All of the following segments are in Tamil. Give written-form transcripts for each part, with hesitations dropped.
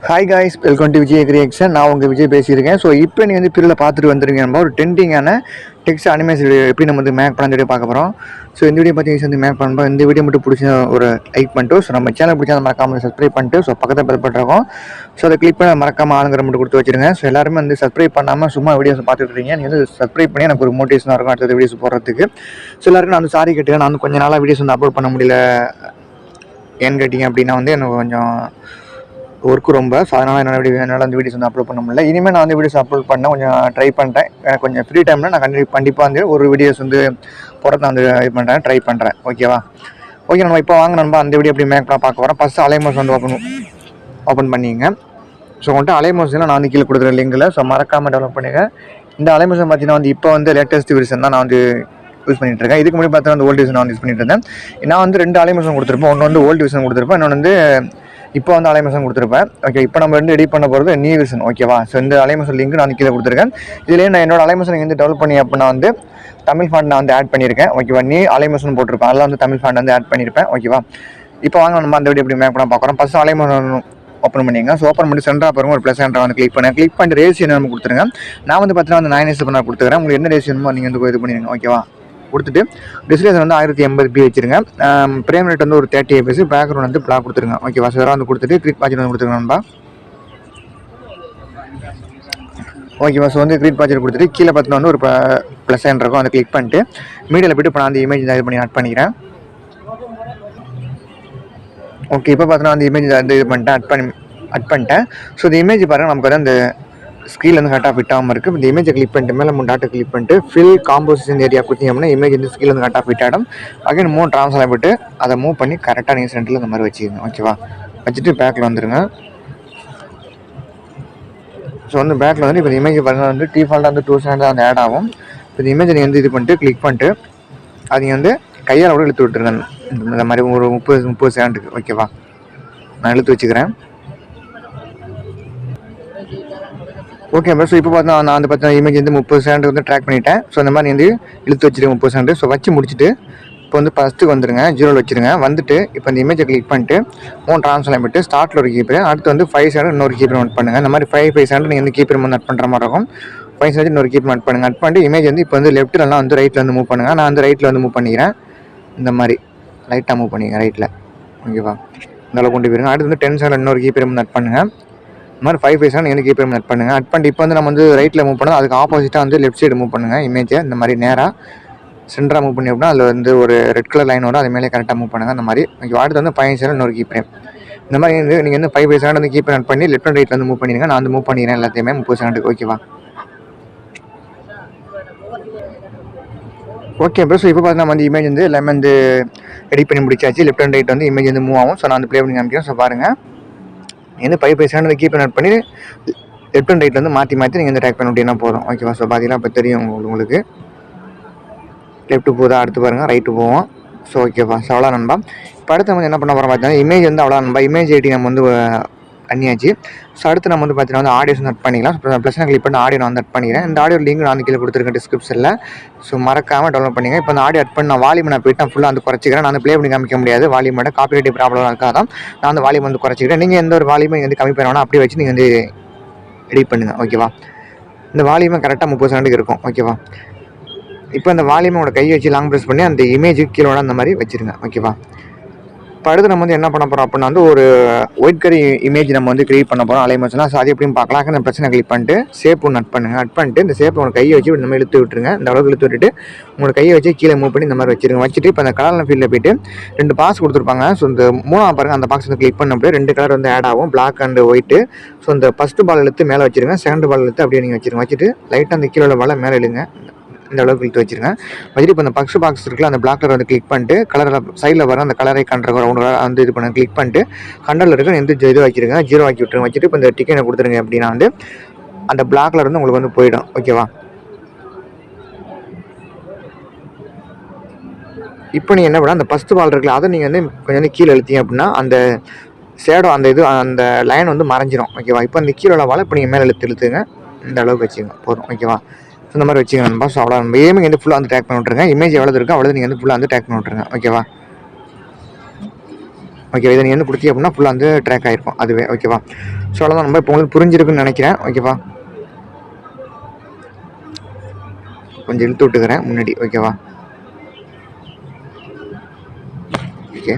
Hi guys, welcome to Vijay creation. நான் உங்கள் விஜய் பேசியிருக்கேன். ஸோ இப்போ நீங்கள் வந்து பிரிவில் பார்த்துட்டு வந்துருங்க. நம்ம ஒரு டென்டிங்கான டெக்ஸ்ட் அனிமேஷன் வீடியோ எப்படி நம்ம வந்து மேக் பண்ண பார்க்க போகிறோம். ஸோ இந்த வீடியோ பற்றி வந்து மேக் பண்ணுறோம். இந்த வீடியோ மட்டும் பிடிச்ச ஒரு லைக் பண்ணிட்டு, ஸோ நம்ம சேனல் பிடிச்சா மறக்காமல் சப்ஸ்கிரைப் பண்ணிட்டு, ஸோ பக்கத்தில் பெல் பண்ணிருக்கோம். ஸோ அதை கிளிக் பண்ண மறக்காமல் ஆளுங்கிற மட்டும் கொடுத்து வச்சுருங்க. ஸோ எல்லாருமே வந்து சப்ஸ்கிரைப் பண்ணாமல் சும்மா வீடியோஸ் பார்த்துட்டு இருக்கீங்க. நீங்கள் வந்து சப்ஸ்கிரைப் பண்ணி எனக்கு ஒரு மோட்டிவேஷனாக இருக்கும் அடுத்த வீடியோஸ் போடுறதுக்கு. ஸோ எல்லாருக்கும் நான் வந்து சாரி கேட்டுக்கேன். நான் வந்து கொஞ்சம் நாளாக வீடியோஸ் வந்து அப்லோட் பண்ண முடியல. ஏன்னு கேட்டிங்க அப்படின்னா வந்து எனக்கு கொஞ்சம் ஒர்க்கு ரொம்ப, ஸோ அதனால் என்னால் அந்த வீடியோஸ் வந்து அப்லோட் பண்ண முடியல. இனிமேல் நான் வந்து வீடியோஸ் அப்லோட் பண்ண கொஞ்சம் ட்ரை பண்ணிட்டேன். எனக்கு கொஞ்சம் ஃப்ரீ டைமில் நான் கண்டிப்பாக வந்து ஒரு வீடியோஸ் வந்து போகிறது நான் வந்து இது பண்ணுறேன், ட்ரை பண்ணுறேன். ஓகேவா? ஓகே, நம்ம இப்போ வாங்க நண்பா அந்த வீடியோ எப்படி மேக் பண்ண பார்க்க போகிறோம். ஃபஸ்ட்டு Alight Motion வந்து ஓப்பன் பண்ணிங்க. ஸோ வந்துட்டு Alight Motion நான் வந்து கீழே கொடுக்குற லிங்கில், ஸோ மறக்காமல் டெவலப் பண்ணுங்கள். இந்த Alight Motion பார்த்தீங்கன்னா வந்து இப்போ வந்து லேட்டஸ்ட் வெர்ஷன் தான் நான் வந்து யூஸ் பண்ணிட்டு இருக்கேன். இதுக்கு முன்னாடி பார்த்தீங்கன்னா ஓல்டு வெர்ஷன் நான் வந்து யூஸ் பண்ணிட்டு இருந்தேன். நான் வந்து 2 Alight Motion கொடுத்துருப்பேன். ஒன்று வந்து ஓல்டு வெர்ஷன் கொடுத்துருப்பேன், இன்னொன்று வந்து இப்போ வந்து Alight Motion கொடுத்துருப்பேன். ஓகே, இப்போ நம்ம வந்து எடிட் பண்ண போகிறது நியூ வெர்ஷன். ஓகேவா? ஸோ இந்த Alight Motion லிங்க் நான் கீழே கொடுத்துருக்கேன். இதிலே நான் என்னோட Alight Motion வந்து டெவலப் பண்ணி அப்படின்னா வந்து தமிழ் ஃபாண்ட் நான் வந்து ஆட் பண்ணியிருக்கேன். ஓகேவா? நியூ Alight Motion போட்டிருப்பேன், அதெல்லாம் வந்து தமிழ் ஃபாண்ட் வந்து ஆட் பண்ணியிருப்பேன். ஓகேவா? இப்போ வாங்க நம்ம அந்த வீடியோ எப்படி மேக் பண்ண பார்க்குறோம். ஃபஸ்ட்டு Alight Motion ஓப்பன் பண்ணிங்க. ஸோ ஓப்பன் பண்ணி சென்டராக பாருங்க, ஒரு ப்ளஸ் சென்டராக வந்து கிளிக் பண்ணி ரேஷியோ நம்ம கொடுத்துருங்க. நான் வந்து பார்த்தீங்கன்னா வந்து 9:1 நான் கொடுத்துக்கிறேன். உங்களுக்கு என்ன ரேஷியோமோ நீங்கள் வந்து இது பண்ணிடுங்க. ஓகேவா? கொடுத்துட்டு டிஸ்பிளேஷன் வந்து 1080p வச்சுருங்க. ஃப்ரேம் ரேட் வந்து ஒரு 30 fps, பேக்ரவுண்ட் வந்து பிளாக் கொடுத்துருங்க. ஓகேவா? ஸோ வந்து கொடுத்துட்டு கிளிக் பாஜெட் வந்து கொடுத்துருங்க நண்பா. ஓகேவா? ஸோ வந்து கிளிக் பாஜெட் கொடுத்துட்டு கீழே பார்த்தீங்கன்னா வந்து ஒரு ப்ளஸ் சைன் இருக்கும், அதை கிளிக் பண்ணிட்டு மீடியாவில் போய்ட்டு இப்போ நான் அந்த இமேஜ் இது பண்ணி ஆட் பண்ணிக்கிறேன். ஓகே, இப்போ பார்த்தீங்கன்னா அந்த இமேஜ் வந்து இது பண்ணிட்டேன், ஆட் பண்ணிட்டேன். ஸோ இந்த இமேஜ் பாருங்கள், நமக்கு வந்து அந்த ஸ்க்ரீன் வந்து கரெக்டாக ஃபிட் ஆகாமல் இருக்குது. இந்த இமேஜை கிளிக் பண்ணிட்டு மேலே 3 டாட்டை கிளிக் பண்ணிட்டு ஃபில் காம்போசிஷன் ஏரியா கொடுத்தீங்க அப்படின்னா இமேஜ் வந்து ஸ்க்ரீன் வந்து கரெக்டாக ஃபிட் ஆகிடும். அகைன் மூவ் ட்ரான்ஸ்ஃபர் விட்டு அதை மூவ் பண்ணி கரெக்டாக நீங்கள் சென்டரில் இந்த மாதிரி வச்சுக்கோங்க. ஓகேவா? வச்சுட்டு பேக்கில் வந்துடுங்க. ஸோ வந்து பேக்கில் வந்து இப்போ இமேஜ் பாருங்கள் வந்து டிஃபால்ட்டாக வந்து 2 செகண்ட் தான் வந்து ஆட் ஆகும். இப்போ இந்த இமேஜை நீங்கள் வந்து இது பண்ணிட்டு கிளிக் பண்ணிட்டு அது நீங்கள் வந்து கையால் கூட இழுத்து விட்டுருங்க. இந்த மாதிரி ஒரு 30 செகண்டுக்கு. ஓகேவா? நான் இழுத்து வச்சுக்கிறேன். ஓகே ஸோ இப்போ பார்த்தா நான் வந்து பார்த்தா இமேஜ் வந்து 30 செகண்ட் வந்து ட்ராக் பண்ணிட்டேன். ஸோ இந்த மாதிரி வந்து இழுத்து வச்சுருக்கேன் 30 செகண்ட். ஸோ வச்சு முடிச்சுட்டு இப்போ வந்து ஃபஸ்ட்டுக்கு வந்துடுங்க, 0 வச்சுருங்க. வந்துட்டு இப்போ இந்த இமேஜை கிளிக் பண்ணிட்டு மூணு ட்ரான்ஸ்ஃபர் விட்டு ஸ்டார்ட்டில் ஒரு கீப்பர், அடுத்து வந்து 5 செகண்ட் இன்னொரு கீப்பர் நோட் பண்ணுங்கள். இந்த மாதிரி 5 செகண்ட் நீங்கள் வந்து கீப்பர் வந்து நட் பண்ணுற மாதிரி இருக்கும். 5 செகண்ட் இன்னொரு கீப்பர் நட் பண்ணுங்கள். நட் பண்ணிட்டு இமேஜ் வந்து இப்போ வந்து லெஃப்ட்லலாம் வந்து ரைட்டில் வந்து மூவ் பண்ணுங்கள். நான் வந்து ரைட்டில் வந்து மூவ் பண்ணிக்கிறேன். இந்த மாதிரி லைட்டாக மூவ் பண்ணிக்கிறேன் ரைட்டில். ஓகேவா? இந்த அளவு கொண்டு போயிருங்க. அடுத்து வந்து 10 செகண்ட் இன்னொரு கீப்பர் வந்து நட் பண்ணுங்கள். இந்த மாதிரி 5 செகண்ட் எனக்கு கீப்பர் நட் பண்ணுங்கள். நட் பண்ணிட்டு இப்போ வந்து நம்ம வந்து ரைட்டில் மூவ் பண்ணோம், அதுக்கு ஆப்போசிட்டாக வந்து லெஃப்ட் சைடு மூவ் பண்ணுங்கள். இமேஜை இந்த மாதிரி நேராக சென்டராக மூவ் பண்ணி அப்படின்னா அதில் வந்து ஒரு ரெட் கலர் லைன் வரும், அது மேலே கரெக்டாக மூவ் பண்ணுங்கள். அந்த மாதிரி அடுத்து வந்து 5 செகண்ட் இன்னொரு கீப்பர். இந்த மாதிரி வந்து நீங்கள் வந்து 5 செகண்ட் வந்து கீப்பர் நட் பண்ணி லெஃப்ட் அண்ட் ரைட்டில் வந்து மூவ் பண்ணிடுங்க. நான் வந்து மூவ் பண்ணிக்கிறேன் எல்லாத்தையுமே 30 செகண்டுக்கு. ஓகேவா? Okay bro. ஸோ இப்போ பார்த்தீங்கன்னா நம்ம வந்து இமேஜ் வந்து எல்லாமே வந்து எடிட் பண்ணி முடிச்சாச்சு. லெஃப்ட் அண்ட் ரைட் வந்து இமேஜ் வந்து மூவ் ஆகும். ஸோ நான் வந்து ப்ளே பண்ணி காமிக்கிறேன். ஸோ பாருங்கள், வந்து 5 செகண்ட் கீப்பர் நட் பண்ணி லெஃப்ட் அண்ட் ரைட் வந்து மாற்றி நீங்கள் வந்து ட்ராக் பண்ண அப்படின்னா போதும். ஓகேவா? ஸோ பார்த்தீங்கன்னா இப்போ தெரியும் உங்களுக்கு லெஃப்ட்டு போதா, அடுத்து பாருங்கள் ரைட்டு போவோம். ஸோ ஓகேவா? ஸோ அவ்வளோ நண்பா. இப்போ அடுத்து நம்ம என்ன பண்ண போகிறோம் பார்த்தீங்கன்னா இமேஜ் வந்து அவ்வளோ நண்பா. இமேஜ் எடிட்டிங் நம்ம வந்து பண்ணியாச்சு. ஸோ அடுத்து நம்ம வந்து பார்த்தீங்கன்னா வந்து ஆடியோஸ் நட் பண்ணிக்கலாம். ப்ளஸ் நான் கிளிக் பண்ணி ஆடியோ நான் வந்து நட் பண்ணிக்கிறேன். இந்த ஆடியோ லிங்க் நான் வந்து கீழே கொடுத்துருக்கேன் டிஸ்கிரிப்ஷனில். ஸோ மறக்காமல் டவுன்லோட் பண்ணிங்க. இப்போ அந்த ஆடியோ அட் பண்ணி நான் வால்யூம் நான் போய்ட்டு நான் ஃபுல்லாக வந்து குறைச்சிக்கிறேன். நான் வந்து ப்ளே பண்ணி காமிக்க முடியாது, வால்யூமோட காப்பிரைட் ப்ராப்ளம் இருக்காது தான் நான் வந்து வால்யூம் வந்து குறைச்சிக்கிறேன். நீங்கள் எந்த ஒரு வால்யூமை வந்து கம்மி பண்ணணும் அப்படியே வச்சு நீங்கள் வந்து எடிட் பண்ணுங்கள். ஓகேவா? இந்த வால்யூமை கரெக்டாக 30 செகண்டுக்கு இருக்கும். ஓகேவா? இப்போ இந்த வால்யூமோட கையை வச்சு லாங் ப்ரெஸ் பண்ணி அந்த இமேஜுக்கு கீழோட அந்த மாதிரி வச்சுருங்க. ஓகேவா? இப்போ அடுத்து நம்ம வந்து என்ன பண்ண போகிறோம் அப்படின்னா வந்து ஒரு ஒயிட் கரி இமேஜ் நம்ம வந்து கிரியேட் பண்ண போகிறோம் Alight Motion. ஸோ அது எப்படின்னு பார்க்கலாம். அந்த பிரச்சனை கிளிக் பண்ணிட்டு ஷேப் நட் பண்ணுங்கள். நட் பண்ணிட்டு இந்த ஷேப் உங்கள் கையை வச்சு இந்த மாதிரி இழுத்து விட்டுருங்க. இந்த அளவுக்கு இழுத்து விட்டுட்டு உங்களோட கையை வச்சு கீழே மூவ் பண்ணி இந்த மாதிரி வச்சுருங்க. வச்சுட்டு இப்போ அந்த கலர் ஃபீல்டில் போய்ட்டு 2 பாக்ஸ் கொடுத்துருப்பாங்க. ஸோ இந்த 3ஆம் பாருங்கள், அந்த பாக்ஸ் வந்து கிளிக் பண்ண அப்படியே 2 கலர் வந்து ஆட் ஆகும், பிளாக் அண்ட் ஒயிட்டு. ஸோ இந்த ஃபஸ்ட்டு பால் இழுத்து மேலே வச்சுருங்க, செகண்ட் பால் இழுத்து அப்படியே நீங்கள் வச்சுருங்க. வச்சுட்டு லைட்டாக அந்த கீழே பாலை மேலே இழுங்க, இந்த அளவுக்கு இழுத்து வச்சுருங்க. வச்சுட்டு இப்போ அந்த ஃபஸ்ட் பாக்ஸ் இருக்குல்ல, அந்த பிளாக் கலர் வந்து கிளிக் பண்ணிட்டு கலரில் சைடில் வர அந்த கலரை கண்ட்ற ரவுண்ட் வந்து இது பண்ண கிளிக் பண்ணிட்டு கண்டரில் இருக்க எந்த இது ஆக்கிடுங்க, 0 ஆக்கி விட்டுருங்க. வச்சுட்டு இப்போ இந்த டிக்கெட்டை கொடுத்துருங்க அப்படின்னா வந்து அந்த பிளாக் கலர் வந்து உங்களுக்கு வந்து போயிடும். ஓகேவா? இப்போ நீங்கள் என்ன பண்ணால் அந்த ஃபஸ்ட்டு பால் இருக்குல்ல, அதை நீங்கள் வந்து கொஞ்சம் வந்து கீழே இழுத்தீங்க அப்படின்னா அந்த ஷேடோ அந்த இது அந்த லைன் வந்து மறைஞ்சிரும். ஓகேவா? இப்போ அந்த கீழே வாழை இப்போ நீங்கள் மேலே இழுத்துங்க, இந்த அளவுக்கு வச்சுங்க போதும். ஓகேவா? ஸோ இந்த மாதிரி வச்சுங்க நண்பா. ஸோ அவ்வளோ நம்ம ஏமிங் வந்து ஃபுல்லாக வந்து டேக் பண்ணி விட்ருங்க. இமேஜ் எவ்வளோ இருக்கோ அவ்வளோ நீங்கள் வந்து ஃபுல்லாக வந்து டேக் பண்ணி விட்ருங்க. ஓகேவா? ஓகேவா. இதை நீங்கள் வந்து கொடுத்தீங்க அப்படின்னா ஃபுல்லாக வந்து ட்ராக் ஆகிருக்கும் அதுவே. ஓகேவா. ஸோ அவ்வளோதான் நம்ம இப்போ உங்களுக்கு புரிஞ்சிருக்குன்னு நினைக்கிறேன். ஓகேவா. கொஞ்சம் இழுத்து விட்டுக்கிறேன் முன்னாடி. ஓகேவா. ஓகே,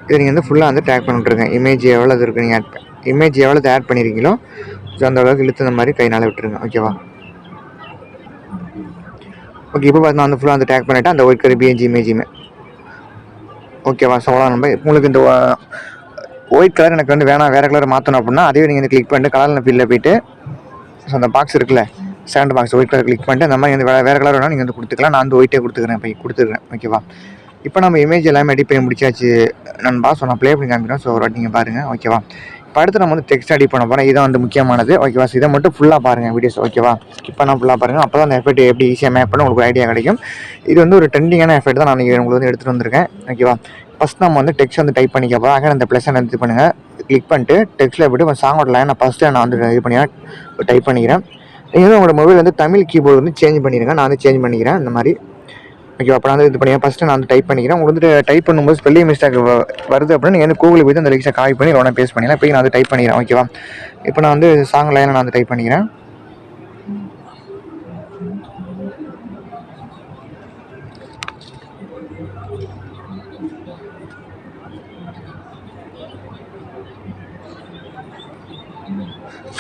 இதை நீங்கள் வந்து ஃபுல்லாக வந்து ட்ராக் பண்ணிட்டுருங்க. இமேஜ் எவ்வளோ இருக்குது நீங்கள் இமேஜ் எவ்வளோ ஆட் பண்ணியிருக்கீங்களோ ஸோ அந்த அளவுக்கு இழுத்து இந்த மாதிரி கைனால் விட்டுருங்க. ஓகேவா. ஓகே, இப்போ பார்த்தீங்கன்னா வந்து ஃபுல்லாக வந்து ட்ராக் பண்ணிவிட்டு அந்த ஒயிட் கலர் பிஎன்ஜி இமேஜுமே. ஓகேவா. ஸோ அவ்வளோ நம்ம உங்களுக்கு இந்த ஒயிட் கலர் எனக்கு வந்து வேணாம், வேறு கலர் மாற்றணும் அப்படின்னா அதே நீங்கள் வந்து கிளிக் பண்ணிட்டு கலரில் ஃபீல்டில் போய்ட்டு ஸோ அந்த பாக்ஸ் இருக்குல்ல second box white colour click பண்ணிட்டு அந்த மாதிரி வந்து வேறு கலர் வேணால் நீங்கள் வந்து கொடுத்துக்கலாம். நான் வந்து ஒயிட்டே கொடுத்துக்கிறேன், இப்போ கொடுத்துருக்கேன். ஓகேவா. இப்போ நம்ம இமேஜ் எல்லாமே எடிட் பண்ணி முடிச்சாச்சு நண்பா. ஸோ நான் ப்ளே பண்ணி காமிக்கிறேன். ஸோ ஒரு வாட்டி நீங்கள் பாருங்கள். ஓகேவா. இப்போ அடுத்து நம்ம வந்து டெக்ஸ்ட் எடிட் பண்ண போகிறோம். இதான் வந்து முக்கியமானது. ஓகேவா. ஸோ இதை மட்டும் ஃபுல்லாக பாருங்கள் வீடியோஸ். ஓகேவா. இப்போ நான் ஃபுல்லாக பாருங்கள். அப்போ தான் அந்த எஃபெக்ட் எப்படி ஈஸியாக மேப் பண்ண உங்களுக்கு ஐடியா கிடைக்கும். இது வந்து ஒரு ட்ரெண்டிங்கான எஃபெக்ட் தான் நான் உங்களுக்கு வந்து எடுத்துகிட்டு வந்திருக்கேன். ஓகேவா. ஃபஸ்ட் நம்ம வந்து டெக்ஸ்ட் வந்து டைப் பண்ணிக்க போகிறோம். அங்கே அந்த ப்ளஸ் இது பண்ணுங்கள், கிளிக் பண்ணிட்டு டெக்ஸ்ட்டில் போய்ட்டு சாங்கோட லைன் நான் ஃபஸ்ட்டு நான் வந்து இது பண்ணி டைப் பண்ணிக்கிறேன். நீங்கள் வந்து உங்களோட மொபைல் வந்து தமிழ் கீபோர்டு வந்து சேஞ்ச் பண்ணிடுங்க. நான் வந்து சேஞ்ச் பண்ணிக்கிறேன் இந்த மாதிரி. ஓகே, அப்போ நான் வந்து இது பண்ணி ஃபஸ்ட்டு நான் வந்து டைப் பண்ணிக்கிறேன். உங்களுக்கு வந்து டைப் பண்ணும்போது ஸ்பெல்லிங் மிஸ்டேக் வருது அப்படின்னா நீங்கள் வந்து கூகுளில் போய்ட்டு அந்த லிக்ஸை காப்பி பண்ணி உடனே பேஸ்ட் பண்ணிக்கலாம். இப்போ நான் வந்து டைப் பண்ணிக்கிறேன். ஓகேவா. இப்போ நான் வந்து சாங் லைனை நான் வந்து டைப் பண்ணிக்கிறேன்.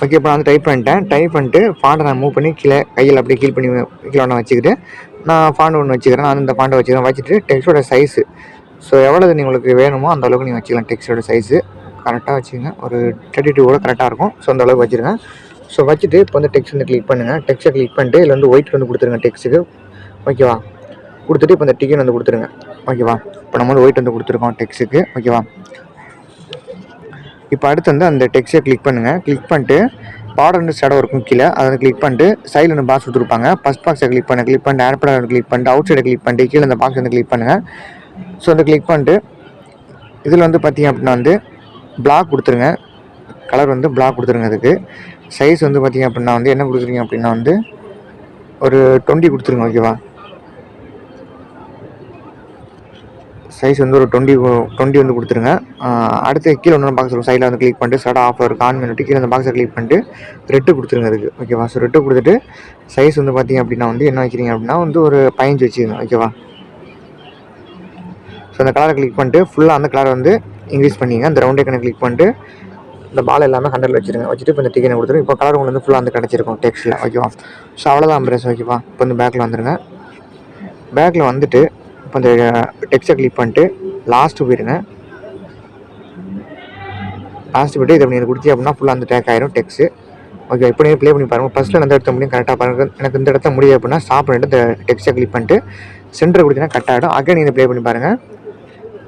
ஓகே, இப்போ நான் வந்து டைப் பண்ணிட்டு ஃபாண்டை நான் மூவ் பண்ணி கீழே கையில் அப்படியே கீழ் பண்ணி கீழே ஒன்று வச்சுக்கிட்டு நான் ஃபாண்ட் ஒன்று வச்சுக்கிறேன். நான் இந்த ஃபாண்டை வச்சுட்டு டெக்ஸ்ட்டோட சைஸு ஸோ எவ்வளோ உங்களுக்கு வேணுமோ அந்த அளவுக்கு நீங்கள் வச்சுக்கலாம். டெக்ஸ்ட்டோட சைஸு கரெக்டாக வச்சுங்க. ஒரு 32 கூட கரெக்டாக இருக்கும். ஸோ அந்த அளவுக்கு வச்சுருங்க. ஸோ வச்சுட்டு இப்போ வந்து டெக்ஸ்ட் வந்து கிளிக் பண்ணுங்கள். டெக்ஸ்ட்டை கிளிக் பண்ணிட்டு இதில் வந்து ஒயிட் வந்து கொடுத்துருங்க டெக்ஸ்ட்டுக்கு. ஓகேவா. கொடுத்துட்டு இப்போ இந்த டிக்கெட் வந்து கொடுத்துருங்க. ஓகேவா. இப்போ நம்ம வந்து ஒயிட் வந்து கொடுத்துருக்கோம் டெக்ஸ்ட்டுக்கு. ஓகேவா. இப்போ அடுத்து வந்து அந்த டெக்ஸ்ட்டை கிளிக் பண்ணுங்கள். கிளிக் பண்ணிட்டு பார்டர் வந்து ஷேடோ இருக்கும் கீழே, அதை வந்து கிளிக் பண்ணிட்டு சைடில் வந்து பாக்ஸ் கொடுத்துருப்பாங்க. ஃபஸ்ட் பாக்ஸை கிளிக் பண்ணிட்டு ஆட் பண்ண கிளிக் பண்ணிட்டு அவுட் சைடை கிளிக் பண்ணிட்டு கீழே அந்த பாக்ஸ் வந்து கிளிக் பண்ணுங்கள். ஸோ வந்து கிளிக் பண்ணிட்டு இதில் வந்து பார்த்திங்க அப்படின்னா வந்து பிளாக் கொடுத்துருங்க. கலர் வந்து பிளாக் கொடுத்துருங்க. அதுக்கு சைஸ் வந்து பார்த்திங்க அப்படின்னா வந்து என்ன கொடுக்குறீங்க அப்படின்னா வந்து ஒரு 20 கொடுத்துருங்க. ஓகேவா. சைஸ் வந்து ஒரு 20 வந்து கொடுத்துருங்க. அடுத்து கீழே ஒன்று பாக்ஸ் இருக்கும், சைடில் வந்து கிளிக் பண்ணிட்டு ஷேடோ ஆஃப் இருக்கும் ஆன் பண்ணிட்டு கீழே அந்த பாக்ஸை கிளிக் பண்ணிட்டு ரெட்டு கொடுத்துருங்க அதுக்கு. ஓகேவா. ஸோ ரெட்டு கொடுத்துட்டு சைஸ் வந்து பார்த்திங்க அப்படின்னா வந்து என்ன வைக்கிறீங்க அப்படின்னா வந்து ஒரு 15 வச்சுக்கோங்க. ஓகேவா. ஸோ அந்த கலரை கிளிக் பண்ணிட்டு ஃபுல்லாக அந்த கலரை வந்து இன்க்ரீஸ் பண்ணிங்க. அந்த ரவுண்ட் ஐக்கனை கிளிக் பண்ணிட்டு இந்த பால் எல்லாமே 100 வச்சுருங்க. வச்சுட்டு இப்போ இந்த டிக்கெட்டை கொடுத்துருங்க. இப்போ கலர் உங்களுக்கு வந்து ஃபுல்லாக வந்து கிடச்சிருக்கும் டெக்ஸ்ட்டில். ஓகேவா. ஸோ அவ்வளோதான் பிரஸ். ஓகேவா. இப்போ வந்து பேக்கில் வந்துடுங்க. பேக்கில் வந்துட்டு இப்போ இந்த டெக்ஸ்ட்டை கிளிக் பண்ணிட்டு லாஸ்ட்டு போயிடுங்க. லாஸ்ட்டு போய்ட்டு இதை நீங்கள் கொடுத்தீங்க அப்படின்னா ஃபுல்லாக அந்த டேக் ஆயிரும் டெக்ஸ்ட்டு. ஓகே, இப்போ நீங்கள் ப்ளே பண்ணி பாருங்கள். ஃபஸ்ட்டில் எந்த இடத்த முடியும் கரெக்டாக பாருங்கள். எனக்கு இந்த இடத்த முடியும் அப்படின்னா ஸ்டாப் பண்ணிவிட்டு இந்த டெக்ஸ்ட்டை கிளிக் பண்ணிட்டு சென்டர் கொடுத்தீங்கன்னா கட் ஆகிடும். அகைன் நீங்கள் ப்ளே பண்ணி பாருங்கள்.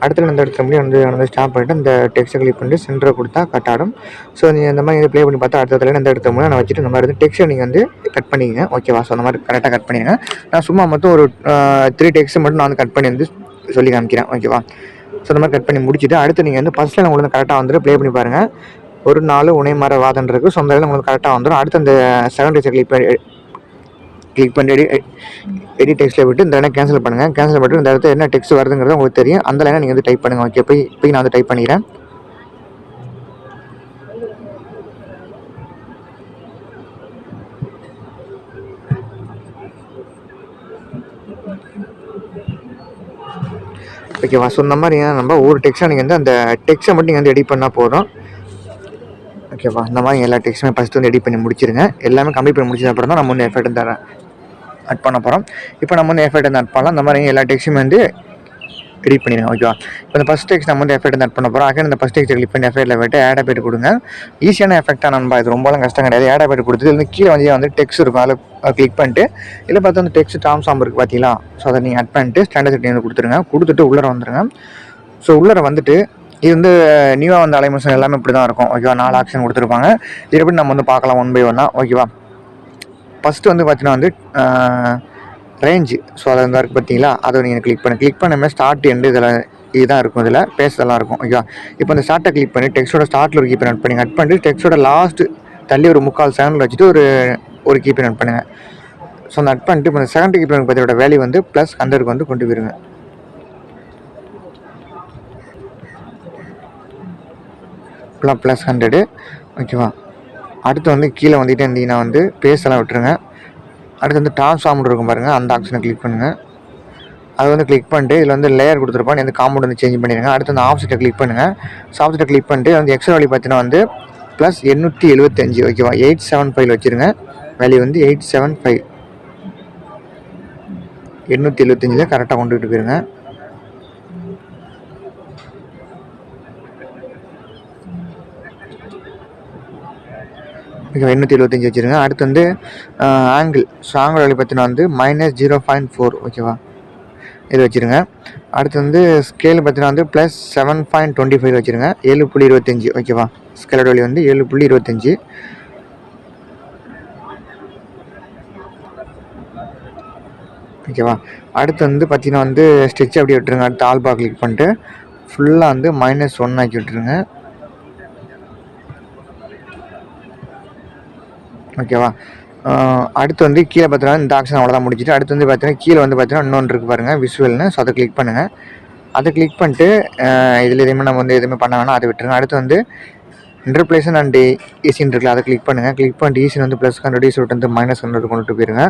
அடுத்த இந்த இடத்துல முடியும் வந்து ஸ்டாப் பண்ணிவிட்டு இந்த டெக்ஸ்ட்டை கிளிக் பண்ணிட்டு சென்டரை கொடுத்தா கட் ஆகிடும். ஸோ நீங்கள் இந்த மாதிரி ப்ளே பண்ணி பார்த்தா அடுத்த இந்த இடத்த முடியும் நான் வச்சுட்டு இந்த மாதிரி வந்து டெக்ஸ்ட்டை நீங்கள் வந்து கட் பண்ணிக்கங்க. ஓகேவா. ஸோ அந்த மாதிரி கரெக்டாக கட் பண்ணிடுங்க. நான் சும்மா மட்டும் ஒரு 3 டெக்ஸ்ட்டை மட்டும் நான் வந்து கட் பண்ணி வந்து சொல்லி காமிக்கிறேன். ஓகேவா. ஸோ இந்த மாதிரி கட் பண்ணி முடிச்சுட்டு அடுத்து நீங்கள் வந்து ஃபஸ்ட்டில் உங்களுக்கு கரெக்டாக வந்துட்டு ப்ளே பண்ணி பாருங்கள். ஒரு 4 உனை மர வாதன் இருக்குது. ஸோ அந்த இடத்துல உங்களுக்கு கரெக்டாக வந்துடும். அடுத்து அந்த செகண்ட் டெக்ஸ்ட்டை கிளிக் பண்ணி எடிட் டெக்ஸ்ட்டில் விட்டு இந்த லைனை கேன்சல் பண்ணுங்கள். கேன்சல் பண்ணிட்டு இந்த இடத்துல என்ன டெக்ஸ்ட் வருதுங்கிறது உங்களுக்கு தெரியும். அந்த லைனை நீங்கள் வந்து டைப் பண்ணுங்கள். ஓகே, போய் நான் வந்து டைப் பண்ணிக்கிறேன். ஓகேவா. ஸோ இந்த மாதிரி நம்ம ஒவ்வொரு டெக்ஸ்ட்டை நீங்கள் வந்து அந்த டெக்ஸ்ட்டை மட்டும் நீங்கள் வந்து எடிட் பண்ணால் போதும். ஓகேவா. இந்த மாதிரி எல்லா டெக்ஸ்ட்டுமே ஃபஸ்ட்டு வந்து எடிட் பண்ணி முடிச்சிருங்க. எல்லாமே கம்ப்ளீட் பண்ணி முடிச்சது அப்புறம் தான் நம்ம வந்து எஃபெக்ட் வந்து ஆட் பண்ண போகிறோம். இப்போ நம்ம வந்து எஃபெக்ட் வந்து ஆட் பண்ணலாம். இந்த மாதிரி எல்லா டெக்ஸ்ட்டுமே வந்து எடிட் பண்ணிடுங்க. ஓகேவா. இப்போ இந்த ஃபஸ்ட் டெக்ஸ்ட் நம்ம வந்து எஃபெக்ட் வந்து ஆட் பண்ண போகிறோம். அகைன் இந்த ஃபஸ்ட் டெக்ஸ்ட்டை கிளிக் பண்ணி எஃபெக்ட்டில் போய்ட்டு ஆட் எஃபெக்ட் கொடுங்க. ஈஸியான எஃபெக்டாக நண்பா, இது ரொம்பலாம் கஷ்டம் கிடையாது. ஆட் எஃபெக்ட் கொடுத்து வந்து கீழே வந்து டெக்ஸ்ட் இருக்கும், அதில் கிளிக் பண்ணிட்டு இதில் பார்த்து வந்து டெக்ஸ்ட் டாம்சாம் இருக்குது பார்த்தீங்களா. ஸோ அதை நீங்கள் ஆட் பண்ணிட்டு ஸ்டாண்டர்ட் செட்டிங் வந்து கொடுத்துருங்க. கொடுத்துட்டு உள்ளே வந்துடுங்க. ஸோ உள்ளே வந்துட்டு இது வந்து நியூவாக வந்து அலைட் மோஷன் எல்லாமே இப்படி தான் இருக்கும். ஓகேவா. 4 ஆப்ஷன் கொடுத்துருப்பாங்க. இது எப்படி நம்ம வந்து பார்க்கலாம் ஒன் பை ஒன்னாக. ஓகேவா. ஃபஸ்ட்டு வந்து பார்த்தீங்கன்னா வந்து ரேஞ்சு. ஸோ அதை வந்து இருக்குது பார்த்தீங்களா, அதை நீங்கள் கிளிக் பண்ணும்போது ஸ்டார்ட் எண்டு இதில் இதுதான் இருக்கும். இதில் பேசலாம் இருக்கும். ஓகேவா. இப்போ இந்த ஸ்டார்ட்டை கிளிக் பண்ணி டெக்ஸ்ட்டோட ஸ்டார்ட்டில் ஒரு கீப்பர் நோட் பண்ணி கட் பண்ணிட்டு டெக்ஸ்ட்டோட லாஸ்ட்டு தள்ளி ஒரு 3/4 செகண்டில் வச்சுட்டு ஒரு கீப்பர் நோட் பண்ணுங்கள். ஸோ அந்த நட் பண்ணிட்டு இப்போ இந்த செகண்ட் கீப்பர் பற்றியோட வேல்யூ வந்து +100 வந்து கொண்டு போயிருங்க. ப்ளஸ் 100 ஓகேவா. அடுத்து வந்து கீழே வந்துகிட்டே இருந்தீங்கன்னா வந்து பேஸ்டெல்லாம் விட்டுருங்க. அடுத்து வந்து ட்ரான்ஸ்ஃபார்ம் இருக்கும் பாருங்கள், அந்த ஆப்ஷனை கிளிக் பண்ணுங்கள். அதை வந்து கிளிக் பண்ணிட்டு இதில் வந்து லேயர் கொடுத்துருப்பான், இந்த காம்பவுண்ட் வந்து சேஞ்ச் பண்ணிடுங்க. அடுத்து அந்த ஆப்ஷனை கிளிக் பண்ணுங்கள். ஆப்ஷனை கிளிக் பண்ணிட்டு வந்து எக்ஸ்ட்ரா வேல்யூ பார்த்தீங்கன்னா வந்து ப்ளஸ் 875 ஓகேவா. 875 வச்சுருங்க. வேல்யூ வந்து 875 875 கரெக்டாக கொண்டுகிட்டு போயிருங்க. ஓகே 875 வச்சுருங்க. அடுத்து வந்து ஆங்கிள் வேல்யூ பார்த்தீங்கன்னா வந்து -0.4 ஓகேவா, இது வச்சுருங்க. அடுத்து வந்து ஸ்கேல் பார்த்தீங்கன்னா வந்து ப்ளஸ் 7.25 வச்சுருங்க. 7.25 ஓகேவா. ஸ்கேலோட வேல்யூ வந்து 7.25 ஓகேவா. அடுத்து வந்து பார்த்தீங்கன்னா வந்து ஸ்டிச் அப்படியே விட்டுருங்க. அடுத்து ஆல்பா கிளிக் பண்ணிட்டு ஃபுல்லாக வந்து -1 ஆக்கி விட்டுருங்க ஓகேவா. அடுத்து வந்து கீழே பார்த்தீங்கன்னா இந்த ஆப்ஷன் அவ்வளோதான் முடிச்சுட்டு, அடுத்து வந்து பார்த்தீங்கன்னா கீழே வந்து பார்த்தீங்கன்னா இன்னொன்று இருக்குது பாருங்கள் விசுவல்னு. ஸோ அதை கிளிக் பண்ணுங்கள். அதை கிளிக் பண்ணிட்டு இதில் எதுவுமே நம்ம வந்து எதுவுமே பண்ண வேணாம், அதை விட்டுருங்க. அடுத்து வந்து இன்டர்பிளேஷன் அண்ட் ஈஸின்னு இருக்குல்ல, அதை கிளிக் பண்ணுங்கள். கிளிக் பண்ணிட்டு ஈஸின் வந்து +100 ஈஸி வந்து -100 கொண்டுட்டு போயிருங்க.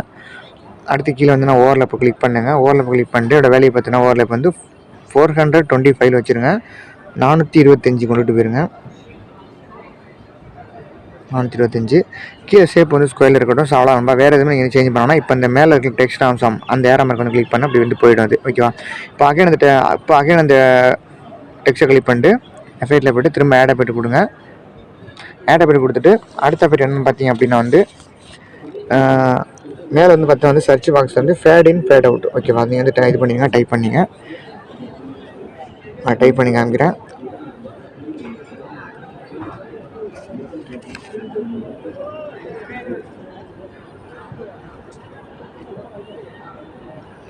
அடுத்து கீழே வந்து நான் ஓவர்லேப் கிளிக் பண்ணுங்கள். ஓவர்லேப் கிளிக் பண்ணிட்டு இதோட வேலையை பார்த்தீங்கன்னா ஓவர்லேப் வந்து 425 வச்சுருங்க. 425 கொண்டுட்டு போயிருங்க. 425 கீழே ஷேப் வந்து ஸ்கொயரில் இருக்கட்டும். ஸோ அவ்வளோ நம்ம வேறு எதுவுமே நீங்கள் சேஞ்ச் பண்ணணும். இப்போ இந்த மேலே இருக்க டெக்ஸ்ட் ஆம்சம் அந்த ஏரோ மார்க் வந்து கிளிக் பண்ணி அப்படி வந்து போய்டும் அது ஓகேவா. இப்போ அகைன் அந்த டெக்ஸ்ட்டை கிளிக் பண்ணிட்டு எஃபெக்ட்டில் போய்ட்டு திரும்ப ஆட் எஃபெக்ட் கொடுங்க. ஆட் எஃபெக்ட் கொடுத்துட்டு அடுத்த எஃபெக்ட் என்னென்னு பார்த்தீங்க அப்படின்னா வந்து மேலே வந்து பார்த்தா வந்து சர்ச் பாக்ஸ் வந்து ஃபேட் இன் ஃபேட் அவுட் ஓகேவா. நீங்கள் வந்து இது பண்ணிங்க, டைப் பண்ணிங்க. நான் டைப் பண்ணி காமிக்கிறேன்.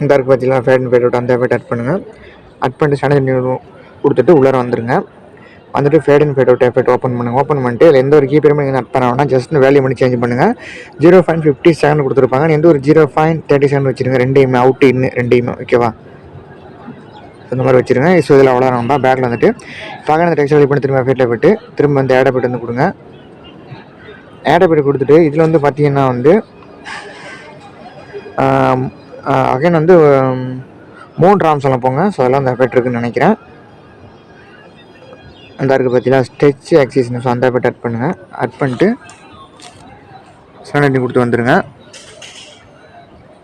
இந்த இருக்குது பார்த்தீங்களா, ஃபேட் அண்ட் ஃபேட் அவுட், அந்த எஃபெக்ட் ஆட் பண்ணுங்கள். ஆட் பண்ணிட்டு ஸ்டாண்டர்ட் கொடுத்துட்டு உள்ளே வந்துருங்க. வந்துட்டு fade and fade out effect open பண்ணுங்கள். ஓப்பன் பண்ணிட்டு இதில் எந்த ஒரு கீப்பருமே நீங்கள் ஆட் பண்ண வேணாம், ஜஸ்ட் வேல்யூ பண்ணி சேஞ்ச் பண்ணுங்கள். 0.57 கொடுத்துருப்பாங்க, எந்த ஒரு 0.37 வச்சுருங்க. ரெண்டையுமே அவுட் இன்னு ரெண்டையுமே ஓகேவா. இந்த மாதிரி வச்சுருங்க. ஸோ இதில் அவ்வளோ நம்ம பேக்கில் வந்துட்டு பார்க்க அந்த டெக்ஸ்ட் பண்ணி திரும்ப எஃபெக்ட்டில் போய்ட்டு திரும்ப வந்து ஆட் எஃபெக்ட் வந்து கொடுங்க. ஆட் எஃபெக்ட் கொடுத்துட்டு இதில் வந்து பார்த்தீங்கன்னா வந்து அகைன் வந்து 3 ராம்ஸ் எல்லாம் போங்க. ஸோ அதெல்லாம் அந்த எஃபெக்ட் இருக்குதுன்னு நினைக்கிறேன். அந்த இருக்குது பார்த்தீங்களா ஸ்டெச் ஆக்சிஸ்னு. ஸோ அந்த எஃபெக்ட் ஆட் பண்ணுங்கள். ஆட் பண்ணிட்டு ஸ்டாண்டர்ட் கொடுத்து வந்துடுங்க.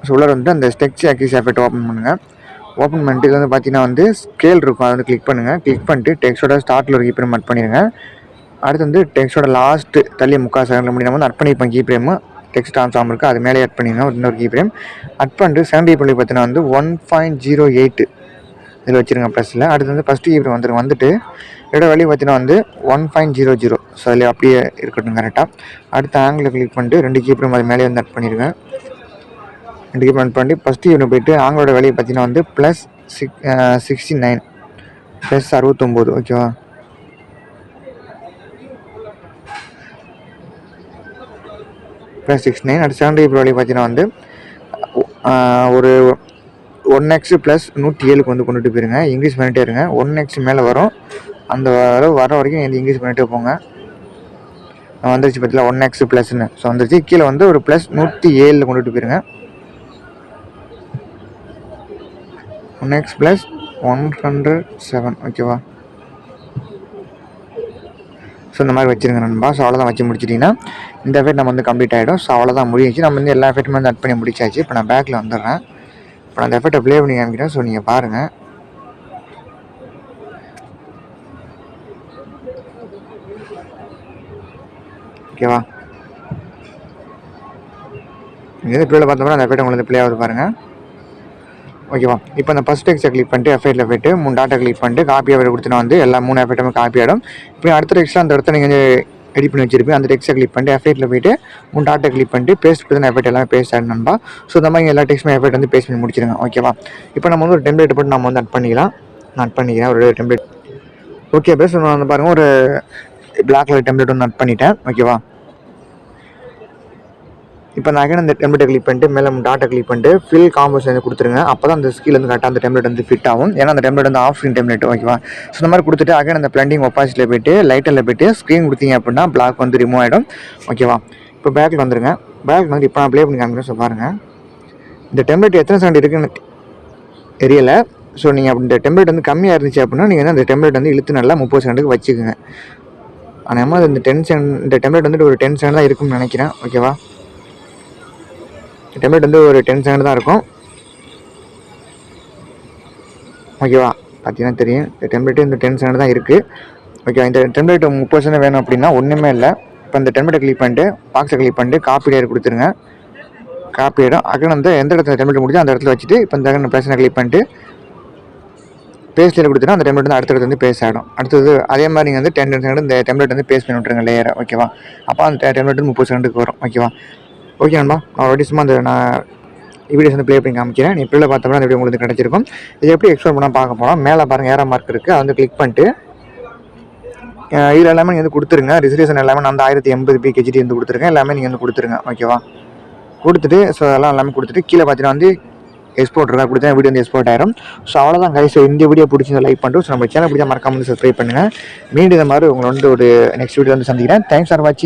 ஸோ உள்ளே வந்து அந்த ஸ்டெச் ஆக்சிஸ் எஃபெக்ட் ஓப்பன் பண்ணுங்கள். ஓப்பன் பண்ணிட்டு இதில் வந்து பார்த்தீங்கன்னா வந்து ஸ்கேல் இருக்கும், அதை வந்து கிளிக் பண்ணுங்கள். கிளிக் பண்ணிட்டு டெக்ஸ்டோட ஸ்டார்ட்டில் ஒரு கீப்ரேம் ஆட் பண்ணிடுங்க. அடுத்து வந்து டெக்ஸ்டோட லாஸ்ட்டு தள்ளி 3/4 செகண்டில் முடி நம்ம வந்து ஆட் பண்ணிப்போம் கீப்ரேமு. டெக்ஸ்ட் ஆன்சாம் இருக்குது, அது மேலே ஆட் பண்ணிடுங்க. இன்னொரு கீப்ரேம் ஆட் பண்ணிட்டு 70 பார்த்தீங்கன்னா வந்து 1.08 இதில் வச்சுருங்க ப்ளஸில். அடுத்து வந்து ஃபஸ்ட்டு கீப்ரேம் வந்துட்டு இதோட வேல்யூ பார்த்தீங்கன்னா வந்து 1.00. ஸோ அதில் அப்படியே இருக்கட்டும் கரெக்டாக. அடுத்த ஆங்கிளில் கிளிக் பண்ணிட்டு 2 கீப்ரேம் அது மேலே வந்து ஆட் பண்ணிடுங்க. 2 கீப்ரேம் ஆட் பண்ணி ஃபஸ்ட்டு கீப்ரேம் போய்ட்டு ஆங்கிலோட வேல்யூ பார்த்தீங்கன்னா வந்து +69 +69 ஓகேவா. +69 அடுத்து 70 வேல்யூ பார்த்தீங்கன்னா வந்து ஒரு 1x + 107 வந்து கொண்டுட்டு போயிருங்க. இன்க்ரீஸ் பண்ணிகிட்டே இருங்க. 1x மேலே வரும், அந்த வர வரைக்கும் நீங்கள் இன்க்ரீஸ் பண்ணிகிட்டே போங்க. வந்துருச்சு பார்த்தீங்களா 1x +ன்னு. ஸோ வந்துருச்சு. கீழே வந்து ஒரு +107 கொண்டுட்டு போயிருங்க. 1x + 107 ஓகேவா. ஸோ இந்த மாதிரி வச்சுருங்க நண்பா. ஸோ அவ்வளோதான் வச்சு முடிச்சிட்டிங்கன்னா இந்த எஃபெக்ட் நம்ம வந்து கம்ப்ளீட் ஆகிடும். ஸோ அவ்வளோதான் முடிஞ்சிச்சு. நம்ம வந்து எல்லா எஃபெக்ட்டுமே வந்து ஆட் பண்ணி முடிச்சாச்சு. இப்போ நான் பேக்கில் வந்துடுறேன். இப்போ நான் அந்த எஃபெக்ட்டை ப்ளே பண்ணி காமிக்கிறேன். ஸோ நீங்கள் பாருங்கள் ஓகேவா. நீங்கள் எது ப்ளேவில் பார்த்தோம்னா அந்த எஃபெக்ட் உங்களுக்கு ப்ளே ஆகுது பாருங்கள் ஓகேவா. இப்போ அந்த ஃபஸ்ட் டெக்ஸ்ட்டை கிளிக் பண்ணிட்டு எஃபெக்ட்டில் போய்ட்டு 3 டாட்டை கிளிக் பண்ணிட்டு காப்பி எஃபெக்ட் கொடுத்தனா வந்து எல்லா 3 எஃபெக்ட்டுமே காப்பி ஆகிடும். இப்போ அடுத்த டெக்ஸ்ட் அந்த இடத்துல நீங்கள் எடிட் பண்ணி வச்சிருப்பேன். அந்த டெக்ஸ்ட்டை கிளிக் பண்ணிட்டு எஃபெக்ட்டில் போய்ட்டு 3 டாட்டை கிளிக் பண்ணிட்டு பேஸ்ட் பண்ணி எஃபெக்ட் எல்லாமே பேஸ்ட் ஆகிடும் நண்பா. ஸோ இந்த மாதிரி எல்லா டெக்ஸ்ட்டுமே எஃபெக்ட் வந்து பேஸ்ட் பண்ணி முடிச்சிருங்க ஓகேவா. இப்போ நம்ம வந்து ஒரு டெம்ப்ளேட் போட்டு நம்ம வந்து ஆட் பண்ணிக்கலாம். நான் ஆட் பண்ணிக்கிறேன் ஒரு டெம்ப்ளேட் ஓகே. பேஸ்ட் நான் வந்து பாருங்கள் ஒரு பிளாக் கலர் டெம்ப்ளேட் வந்து ஆட் பண்ணிட்டேன் ஓகேவா. இப்போ நான் அகைன் அந்த டெம்ப்ளேட்டை கிளிக் பண்ணிட்டு மேலே டாட்டை கிளிக் பண்ணிட்டு ஃபில் காம்போஸ் வந்து கொடுத்துருங்க. அப்போ தான் அந்த ஸ்கில் வந்து கரெக்டாக அந்த டெம்ப்ளேட் வந்து ஃபிட் ஆகும். ஏன்னா அந்த டெம்ப்ளேட் வந்து ஆஃப் ஸ்க்ரீன் டெம்ப்ளேட் ஓகேவா. ஸோ இந்த மாதிரி கொடுத்துட்டு அகைன் அந்த பிளண்டிங் ஒப்பாசிட்டியில் போய்ட்டு லைட்டில் போய்ட்டு ஸ்க்ரீன் கொடுத்தீங்க அப்படின்னா பிளாக் வந்து ரிமூவ் ஆகிடும் ஓகேவா. இப்போ பேக்கில் வந்துருங்க. பேக்கில் வந்து இப்போ நான் ப்ளே பண்ணி காமிக்கிறேன். ஸோ பாருங்கள் இந்த டெம்ப்ளேட் எத்தனை செகண்ட் இருக்குன்னு தெரியல. ஸோ நீங்கள் அப்படி இந்த டெம்ப்ளேட் வந்து கம்மியாக இருந்துச்சு அப்படின்னா நீங்கள் வந்து அந்த டெம்ப்ளேட் வந்து இழுத்து நல்லா 30 செகண்டுக்கு வச்சுக்கோங்க. ஆனால் இந்த 10 செகண்ட் இந்த டெம்ப்ளேட் வந்துட்டு ஒரு 10 செகண்ட் தான் இருக்கும்னு நினைக்கிறேன் ஓகேவா. டெம்ப்ளேட் வந்து ஒரு 10 செகண்ட் தான் இருக்கும் ஓகேவா. பார்த்தீங்கன்னா தெரியும் இந்த டெம்ப்ளேட்டு இந்த 10 செகண்ட் தான் இருக்குது ஓகே. இந்த டெம்ப்ளேட் 30 செகண்ட் வேணும் அப்படின்னா ஒன்றுமே இல்லை. இப்போ இந்த டெம்ப்ளேட்டை கிளிக் பண்ணிட்டு பாக்ஸை கிளிக் பண்ணிட்டு காப்பி லேயர் கொடுத்துருங்க. காப்பி ஆகிடும். அகைன் வந்து எந்த இடத்துல டெம்ப்ளேட் முடிஞ்சோ அந்த இடத்துல வச்சுட்டு இப்போ இந்த பேஷனை கிளிக் பண்ணிட்டு பேஸ்ட் லேயர் கொடுத்துட்டா அந்த டெம்ப்ளேட் வந்து அடுத்த இடத்துல வந்து பேஸ்ட் ஆகிடும். அடுத்தது அதே மாதிரி நீங்கள் வந்து 10 செகண்ட் இந்த டெம்ப்ளேட் வந்து பேஸ்ட் பண்ணி விட்ருங்க லேயரை ஓகேவா. அப்போ அந்த டெம்ப்ளேட் 30 செகண்டுக்கு வரும் ஓகேவா. ஓகே நண்பா, நான் ஒரு சும்மா அந்த நான் வீடியோஸ் வந்து ப்ளே பண்ணி காமிக்கிறேன். நீ ப்ளே பார்த்தோம்னா அந்த வீடியோ உங்களுக்கு கிடச்சிருக்கும். இது எப்படி எக்ஸ்ப்ளோர் பண்ணால் பார்க்க போனால் மேலே பாருங்கள் ஏரோ மார்க் இருக்குது. அதை வந்து கிளிக் பண்ணிட்டு இதில் எல்லாமே நீங்கள் வந்து கொடுத்துருங்க. ரிசர்வேஷன் எல்லாமே நான் வந்து 1080p ஹெச்டி வந்து கொடுத்துருக்கேன். எல்லாமே நீங்கள் வந்து கொடுத்துருங்க ஓகேவா. கொடுத்துட்டு ஸோ அதெல்லாம் எல்லாமே கொடுத்துட்டு கீழே பார்த்தீங்கன்னா வந்து எக்ஸ்போர்ட் இருக்கா கொடுத்தா வீடியோ வந்து எக்ஸ்போர்ட் ஆயிரும். ஸோ அவ்வளோதான் கைஸ். ஸோ இந்த வீடியோ பிடிச்சி லைக் பண்ணிட்டு ஸோ நம்ம சேனல் பிடிச்சா மறக்காம வந்து சப்ஸ்கிரைப் பண்ணுங்கள். மீண்டும் இந்த மாதிரி உங்களை வந்து ஒரு நெக்ஸ்ட் வீடியோ வந்து சந்திக்கிறேன். தேங்க்ஸ் ஃபார் வாட்சிங்.